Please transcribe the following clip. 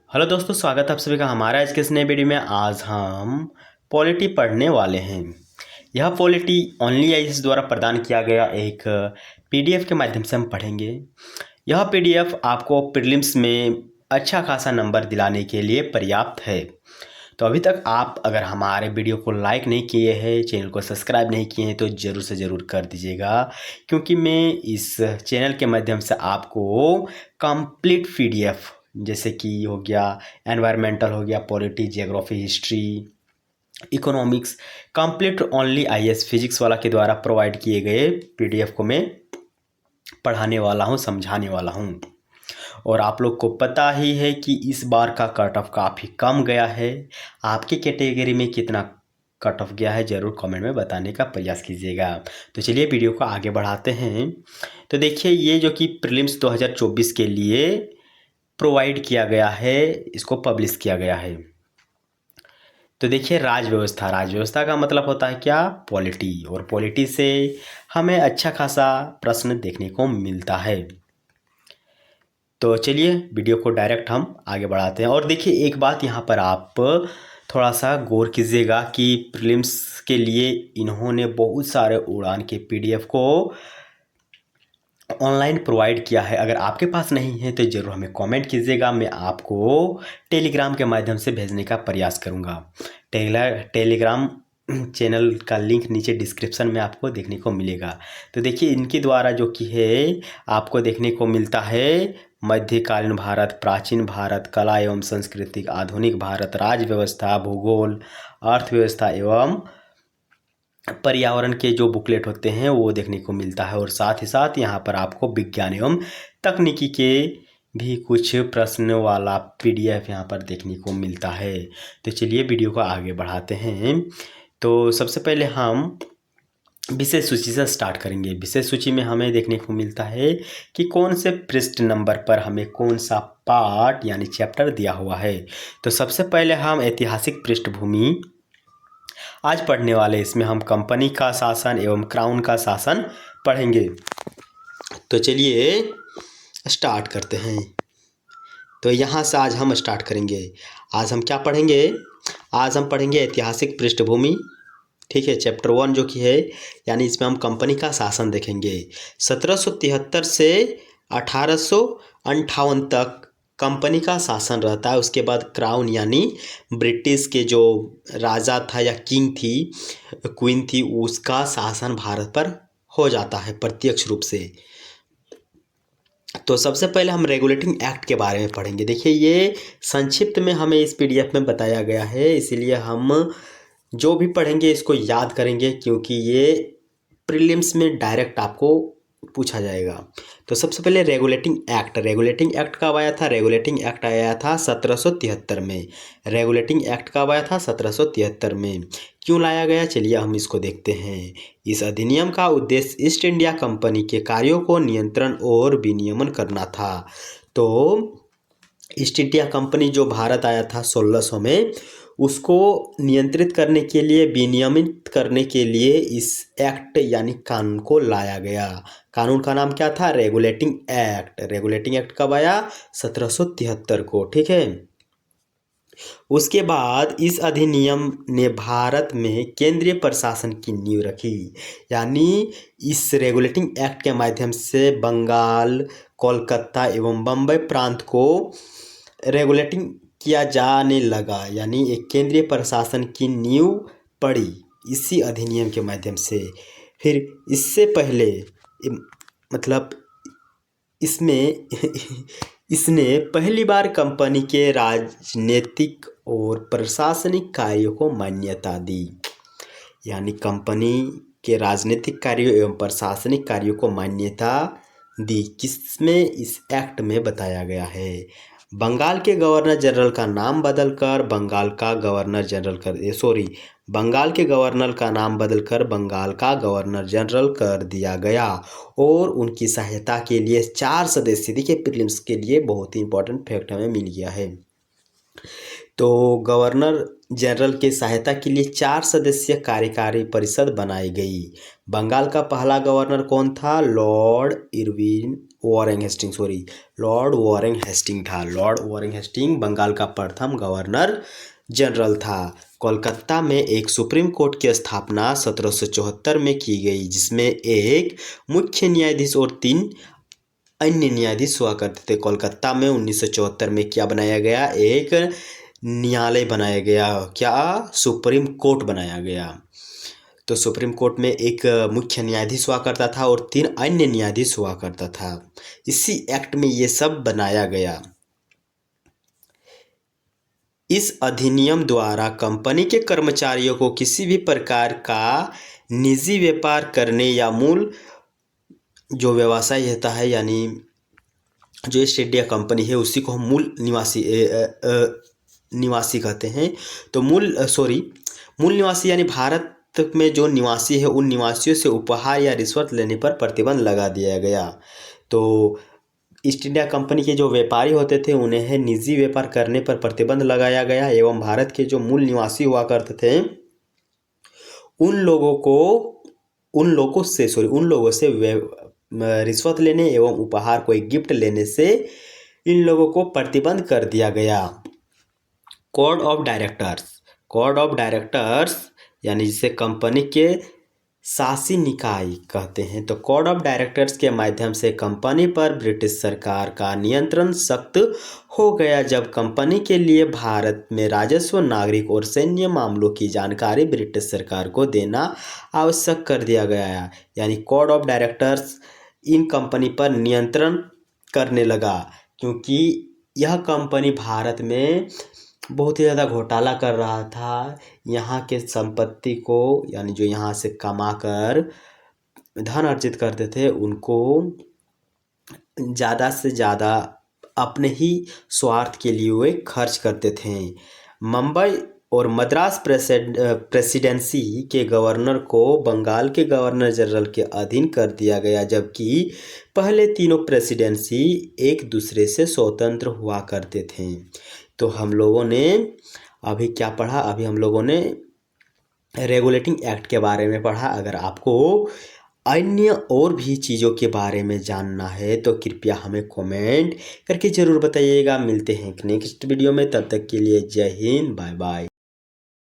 Hello दोस्तों, स्वागत है आप सभी का हमारा आज के इस नए वीडियो में। आज हम पॉलिटी पढ़ने वाले हैं। यह पॉलिटी ओनली आईएएस द्वारा प्रदान किया गया एक पीडीएफ के माध्यम से हम पढ़ेंगे। यह पीडीएफ आपको प्रीलिम्स में अच्छा खासा नंबर दिलाने के लिए पर्याप्त है। तो अभी तक आप अगर हमारे वीडियो को लाइक नहीं किए हैं, चैनल को सब्सक्राइब नहीं किए हैं, तो ज़रूर से ज़रूर कर दीजिएगा, क्योंकि मैं इस चैनल के माध्यम से आपको कंप्लीट पीडीएफ जैसे कि हो गया एनवायरमेंटल, हो गया polity, geography, history, economics, complete only IAS physics वाला के द्वारा प्रोवाइड किए गए पीडीएफ को मैं पढ़ाने वाला हूँ, समझाने वाला हूँ। और आप लोग को पता ही है कि इस बार का कट ऑफ काफ़ी कम गया है। आपकी कैटेगरी में कितना कट ऑफ गया है ज़रूर कमेंट में बताने का प्रयास कीजिएगा। तो चलिए वीडियो को आगे बढ़ाते हैं। तो देखिए, ये जो कि प्रीलिम्स 2024 के लिए प्रोवाइड किया गया है, इसको पब्लिश किया गया है। तो देखिए, राज व्यवस्था का मतलब होता है क्या? पॉलिटी। और पॉलिटी से हमें अच्छा खासा प्रश्न देखने को मिलता है। तो चलिए वीडियो को डायरेक्ट हम आगे बढ़ाते हैं। और देखिए, एक बात यहाँ पर आप थोड़ा सा गौर कीजिएगा कि प्रीलिम्स के लिए इन्होंने बहुत सारे उड़ान के पीडीएफ को ऑनलाइन प्रोवाइड किया है। अगर आपके पास नहीं है तो ज़रूर हमें कमेंट कीजिएगा, मैं आपको टेलीग्राम के माध्यम से भेजने का प्रयास करूँगा। टेलीग्राम चैनल का लिंक नीचे डिस्क्रिप्शन में आपको देखने को मिलेगा। तो देखिए, इनके द्वारा जो कि है आपको देखने को मिलता है मध्यकालीन भारत, प्राचीन भारत, कला एवं सांस्कृतिक, आधुनिक भारत, राज्य व्यवस्था, भूगोल, अर्थव्यवस्था एवं पर्यावरण के जो बुकलेट होते हैं वो देखने को मिलता है। और साथ ही साथ यहाँ पर आपको विज्ञान एवं तकनीकी के भी कुछ प्रश्न वाला पीडीएफ यहाँ पर देखने को मिलता है। तो चलिए वीडियो को आगे बढ़ाते हैं। तो सबसे पहले हम विषय सूची से स्टार्ट करेंगे। विषय सूची में हमें देखने को मिलता है कि कौन से पृष्ठ नंबर पर हमें कौन सा पार्ट यानी चैप्टर दिया हुआ है। तो सबसे पहले हम ऐतिहासिक पृष्ठभूमि आज पढ़ने वाले। इसमें हम कंपनी का शासन एवं क्राउन का शासन पढ़ेंगे। तो चलिए स्टार्ट करते हैं। तो यहाँ से आज हम स्टार्ट करेंगे। आज हम क्या पढ़ेंगे? आज हम पढ़ेंगे ऐतिहासिक पृष्ठभूमि। ठीक है, चैप्टर 1 जो कि है, यानी इसमें हम कंपनी का शासन देखेंगे। 1773 से 1858 तक कंपनी का शासन रहता है। उसके बाद क्राउन यानी ब्रिटिश के जो राजा था या किंग थी, क्वीन थी, उसका शासन भारत पर हो जाता है प्रत्यक्ष रूप से। तो सबसे पहले हम रेगुलेटिंग एक्ट के बारे में पढ़ेंगे। देखिए, ये संक्षिप्त में हमें इस पीडीएफ में बताया गया है, इसीलिए हम जो भी पढ़ेंगे इसको याद करेंगे, क्योंकि ये प्रीलिम्स में डायरेक्ट आपको पूछा जाएगा। तो सबसे पहले रेगुलेटिंग एक्ट कब आया था? रेगुलेटिंग एक्ट आया था 1773 में। रेगुलेटिंग एक्ट कब आया था? 1773 में। क्यों लाया गया? चलिए हम इसको देखते हैं। इस अधिनियम का उद्देश्य ईस्ट इंडिया कंपनी के कार्यों को नियंत्रण और विनियमन करना था। तो ईस्ट इंडिया कंपनी जो भारत आया था 1600 में, उसको नियंत्रित करने के लिए, विनियमित करने के लिए इस एक्ट यानी कानून को लाया गया। कानून का नाम क्या था? Regulating act. रेगुलेटिंग एक्ट कब आया? 1773 को। ठीक है। उसके बाद इस अधिनियम ने भारत में केंद्रीय प्रशासन की नींव रखी। यानी इस रेगुलेटिंग एक्ट के माध्यम से बंगाल, कोलकाता एवं बम्बई प्रांत को रेगुलेटिंग किया जाने लगा, यानी एक केंद्रीय प्रशासन की नींव पड़ी इसी अधिनियम के माध्यम से। फिर इससे पहले मतलब इसमें इसने पहली बार कंपनी के राजनीतिक और प्रशासनिक कार्यों को मान्यता दी। यानी कंपनी के राजनीतिक कार्यों एवं प्रशासनिक कार्यों को मान्यता दी। किसमें? इस एक्ट में बताया गया है। बंगाल के गवर्नर जनरल का नाम बदलकर बंगाल का गवर्नर जनरल कर दिया गया। और उनकी सहायता के लिए 4 सदस्य, देखिए प्रीलिम्स के लिए बहुत ही इंपॉर्टेंट फैक्ट हमें मिल गया है। तो गवर्नर जनरल के सहायता के लिए 4 सदस्यीय कार्यकारी परिषद बनाई गई। बंगाल का पहला गवर्नर कौन था? Lord Irwin Warren Hasting sorry lord Warren Hasting था। लॉर्ड वॉरेन हेस्टिंग बंगाल का प्रथम गवर्नर जनरल था। कोलकाता में एक सुप्रीम कोर्ट की स्थापना 1774 में की गई, जिसमें एक मुख्य न्यायाधीश और 3 अन्य न्यायाधीश हुआ करते थे। कोलकाता में 1974 में क्या बनाया गया, एक न्यायालय बनाया गया, क्या, सुप्रीम कोर्ट बनाया गया। तो सुप्रीम कोर्ट में एक मुख्य न्यायाधीश हुआ करता था और 3 अन्य न्यायाधीश हुआ करता था। इसी एक्ट में ये सब बनाया गया। इस अधिनियम द्वारा कंपनी के कर्मचारियों को किसी भी प्रकार का निजी व्यापार करने या मूल जो व्यवसाय होता है, यानी जो ईस्ट इंडिया कंपनी है उसी को हम मूल निवासी कहते हैं। तो मूल निवासी यानी भारत में जो निवासी है उन निवासियों से उपहार या रिश्वत लेने पर प्रतिबंध लगा दिया गया। तो ईस्ट इंडिया कंपनी के जो व्यापारी होते थे उन्हें निजी व्यापार करने पर प्रतिबंध लगाया गया एवं भारत के जो मूल निवासी हुआ करते थे उन लोगों से रिश्वत लेने एवं उपहार कोई गिफ्ट लेने से इन लोगों को प्रतिबंध कर दिया गया। कोड ऑफ डायरेक्टर्स यानी जिसे कंपनी के शासी निकाय कहते हैं। तो कोड ऑफ डायरेक्टर्स के माध्यम से कंपनी पर ब्रिटिश सरकार का नियंत्रण सख्त हो गया, जब कंपनी के लिए भारत में राजस्व, नागरिक और सैन्य मामलों की जानकारी ब्रिटिश सरकार को देना आवश्यक कर दिया गया। यानी code of directors in company पर नियंत्रण करने लगा, क्योंकि यह कंपनी भारत में बहुत ही ज़्यादा घोटाला कर रहा था। यहाँ के संपत्ति को, यानी जो यहाँ से कमाकर धन अर्जित करते थे, उनको ज़्यादा से ज़्यादा अपने ही स्वार्थ के लिए वे खर्च करते थे। मुंबई और मद्रास प्रेसिडेंसी के गवर्नर को बंगाल के गवर्नर जनरल के अधीन कर दिया गया, जबकि पहले तीनों प्रेसिडेंसी एक दूसरे से स्वतंत्र हुआ करते थे। तो हम लोगों ने अभी क्या पढ़ा, अभी हम लोगों ने रेगुलेटिंग एक्ट के बारे में पढ़ा। अगर आपको अन्य और भी चीज़ों के बारे में जानना है तो कृपया हमें कमेंट करके ज़रूर बताइएगा। मिलते हैं नेक्स्ट वीडियो में, तब तक के लिए जय हिंद, बाय बाय।